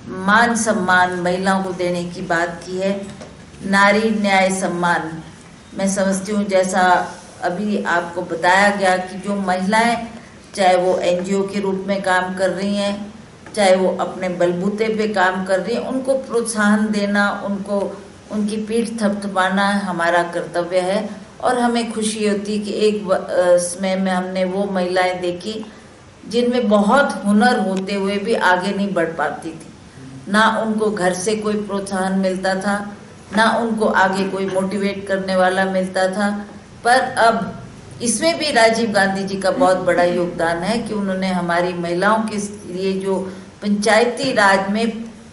मान सम्मान महिलाओं को देने की बात की है, नारी न्याय सम्मान। मैं समझती हूँ जैसा अभी आपको बताया गया कि जो महिलाएं चाहे वो एनजीओ के रूप में काम कर रही हैं, चाहे वो अपने बलबूते पे काम कर रही हैं, उनको प्रोत्साहन देना, उनको उनकी पीठ थपथपाना हमारा कर्तव्य है। और हमें खुशी होती कि एक समय में हमने वो महिलाएं देखी जिनमें बहुत हुनर होते हुए भी आगे नहीं बढ़ पाती थी। ना उनको घर से कोई प्रोत्साहन मिलता था, ना उनको आगे कोई मोटिवेट करने वाला मिलता था। पर अब इसमें भी राजीव गांधी जी का बहुत बड़ा योगदान है कि उन्होंने हमारी महिलाओं के लिए जो पंचायती राज में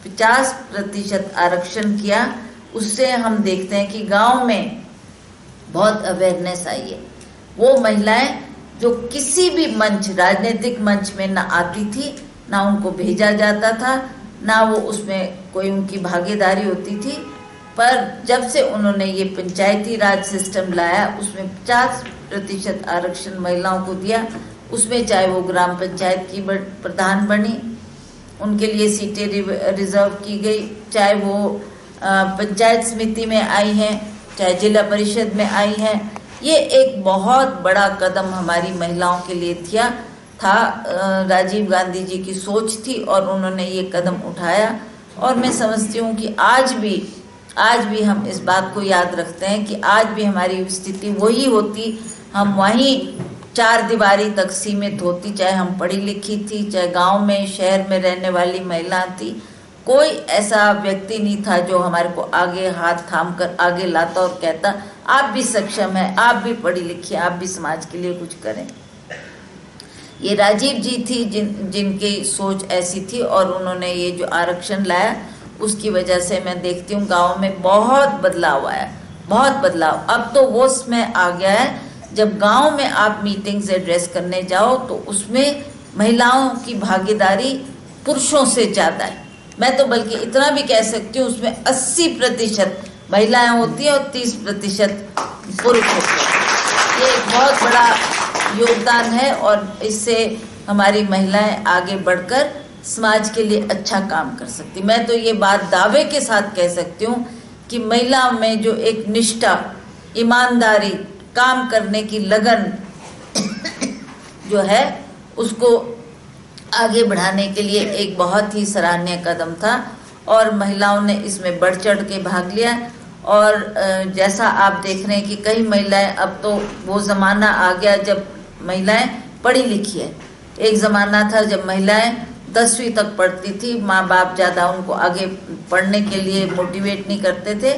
50% आरक्षण किया, उससे हम देखते हैं कि गांव में बहुत अवेयरनेस आई है। वो महिलाएं जो किसी भी मंच, राजनीतिक मंच में ना आती थी, ना उनको भेजा जाता था, ना वो उसमें कोई उनकी भागीदारी होती थी। पर जब से उन्होंने ये पंचायती राज सिस्टम लाया, उसमें 50% आरक्षण महिलाओं को दिया, उसमें चाहे वो ग्राम पंचायत की प्रधान बनी, उनके लिए सीटें रिजर्व की गई, चाहे वो पंचायत समिति में आई हैं, चाहे जिला परिषद में आई हैं। ये एक बहुत बड़ा कदम हमारी महिलाओं के लिए था। राजीव गांधी जी की सोच थी और उन्होंने ये कदम उठाया। और मैं समझती हूँ कि आज भी हम इस बात को याद रखते हैं कि आज भी हमारी स्थिति वही होती, हम वहीं चार दीवारी तक सीमित होती, चाहे हम पढ़ी लिखी थी, चाहे गांव में शहर में रहने वाली महिला थी। कोई ऐसा व्यक्ति नहीं था जो हमारे को आगे हाथ थाम कर आगे लाता और कहता आप भी सक्षम है, आप भी पढ़ी लिखी, आप भी समाज के लिए कुछ करें। ये राजीव जी थी जिनकी सोच ऐसी थी और उन्होंने ये जो आरक्षण लाया, उसकी वजह से मैं देखती हूँ गाँव में बहुत बदलाव आया, बहुत बदलाव। अब तो वो समय आ गया है जब गांव में आप मीटिंग्स एड्रेस करने जाओ तो उसमें महिलाओं की भागीदारी पुरुषों से ज़्यादा है। मैं तो बल्कि इतना भी कह सकती हूँ उसमें 80% महिलाएं होती हैं और 30% पुरुष होते हैं। ये एक बहुत बड़ा योगदान है और इससे हमारी महिलाएं आगे बढ़कर समाज के लिए अच्छा काम कर सकती। मैं तो ये बात दावे के साथ कह सकती हूँ कि महिलाओं में जो एक निष्ठा, ईमानदारी, काम करने की लगन जो है, उसको आगे बढ़ाने के लिए एक बहुत ही सराहनीय कदम था और महिलाओं ने इसमें बढ़ चढ़ के भाग लिया। और जैसा आप देख रहे हैं कि कई महिलाएं, अब तो वो ज़माना आ गया जब महिलाएं पढ़ी लिखी है। एक ज़माना था जब महिलाएं 10वीं तक पढ़ती थी, माँ बाप ज़्यादा उनको आगे पढ़ने के लिए मोटिवेट नहीं करते थे।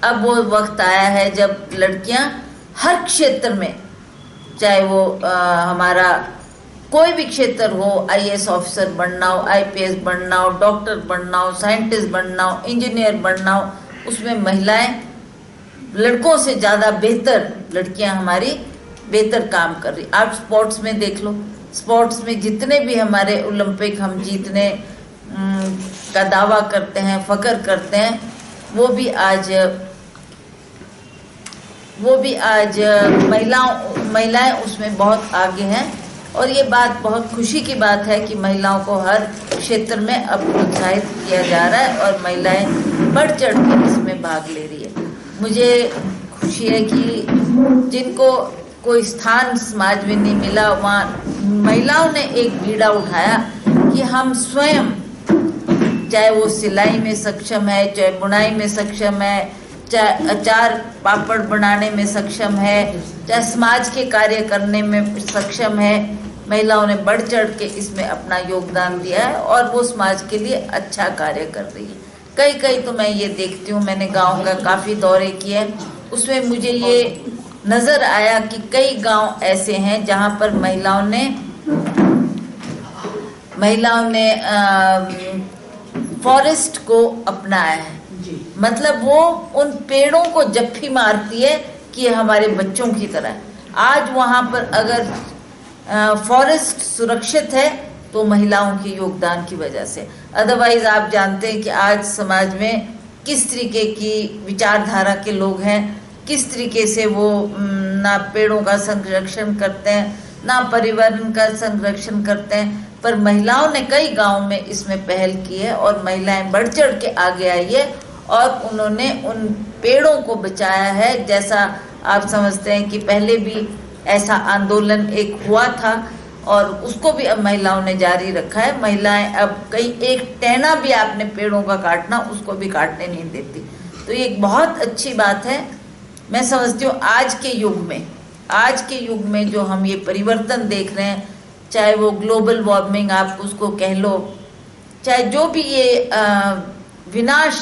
अब वो वक्त आया है जब लड़कियां हर क्षेत्र में, चाहे वो हमारा कोई भी क्षेत्र हो, आईएएस ऑफिसर बनना हो, आईपीएस बनना हो, डॉक्टर बनना हो, साइंटिस्ट बनना हो, इंजीनियर बनना हो, उसमें महिलाएं लड़कों से ज़्यादा बेहतर, लड़कियां हमारी बेहतर काम कर रही। आप स्पोर्ट्स में देख लो, स्पोर्ट्स में जितने भी हमारे ओलंपिक हम जीतने का दावा करते हैं, फख्र करते हैं, वो भी आज महिलाएं उसमें बहुत आगे हैं। और ये बात बहुत खुशी की बात है कि महिलाओं को हर क्षेत्र में अब प्रोत्साहित किया जा रहा है और महिलाएं बढ़ चढ़ कर इसमें भाग ले रही है। मुझे खुशी है कि जिनको कोई स्थान समाज में नहीं मिला, वहाँ महिलाओं ने एक बीड़ा उठाया कि हम स्वयं, चाहे वो सिलाई में सक्षम है, चाहे बुनाई में सक्षम है, चाहे अचार पापड़ बनाने में सक्षम है, चाहे समाज के कार्य करने में सक्षम है। महिलाओं ने बढ़ चढ़ के इसमें अपना योगदान दिया है और वो समाज के लिए अच्छा कार्य कर रही है। कई तो मैं ये देखती हूँ, मैंने गांव का काफ़ी दौरे किए, उसमें मुझे ये नज़र आया कि कई गांव ऐसे हैं जहाँ पर महिलाओं ने फॉरेस्ट को अपनाया है। मतलब वो उन पेड़ों को जप्फी मारती है कि हमारे बच्चों की तरह। आज वहाँ पर अगर फॉरेस्ट सुरक्षित है तो महिलाओं के योगदान की वजह से। अदरवाइज आप जानते हैं कि आज समाज में किस तरीके की विचारधारा के लोग हैं, किस तरीके से वो ना पेड़ों का संरक्षण करते हैं, ना पर्यावरण का संरक्षण करते हैं, पर महिलाओं ने कई गांव में इसमें पहल की है और महिलाएं बढ़ चढ़ के आगे आई है और उन्होंने उन पेड़ों को बचाया है। जैसा आप समझते हैं कि पहले भी ऐसा आंदोलन एक हुआ था और उसको भी अब महिलाओं ने जारी रखा है। महिलाएं अब कहीं एक टहना भी आपने पेड़ों का काटना, उसको भी काटने नहीं देती। तो ये एक बहुत अच्छी बात है। मैं समझती हूँ आज के युग में जो हम ये परिवर्तन देख रहे हैं, चाहे वो ग्लोबल वार्मिंग आप उसको कह लो, चाहे जो भी ये विनाश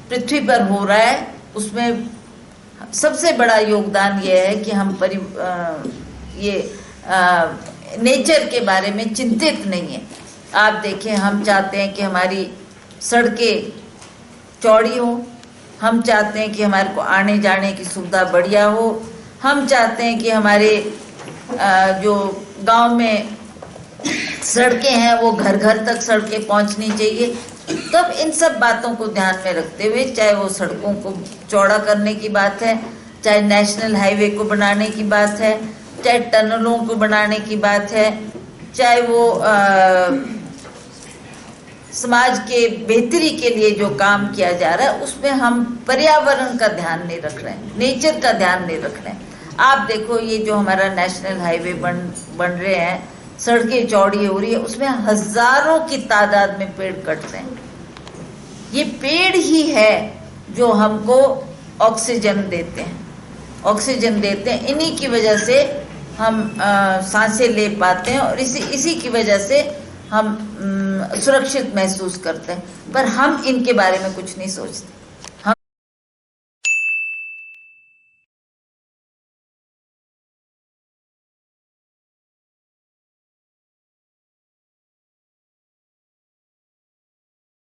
पृथ्वी पर हो रहा है, उसमें सबसे बड़ा योगदान ये है कि हम नेचर के बारे में चिंतित नहीं है। आप देखें, हम चाहते हैं कि हमारी सड़कें चौड़ी हो, हम चाहते हैं कि हमारे को आने जाने की सुविधा बढ़िया हो, हम चाहते हैं कि हमारे जो गांव में सड़कें हैं वो घर घर तक सड़कें पहुंचनी चाहिए। तब इन सब बातों को ध्यान में रखते हुए, चाहे वो सड़कों को चौड़ा करने की बात है, चाहे नेशनल हाईवे को बनाने की बात है, चाहे टनलों को बनाने की बात है, चाहे वो समाज के बेहतरी के लिए जो काम किया जा रहा है, उसमें हम पर्यावरण का ध्यान नहीं रख रहे हैं, नेचर का ध्यान नहीं रख रहे हैं। आप देखो, ये जो हमारा नेशनल हाईवे बन रहे हैं, सड़कें चौड़ी हो रही है, उसमें हजारों की तादाद में पेड़ कट रहे हैं। ये पेड़ ही है जो हमको ऑक्सीजन देते हैं, इन्हीं की वजह से हम सांसें ले पाते हैं और इसी की वजह से हम सुरक्षित महसूस करते हैं। पर हम इनके बारे में कुछ नहीं सोचते।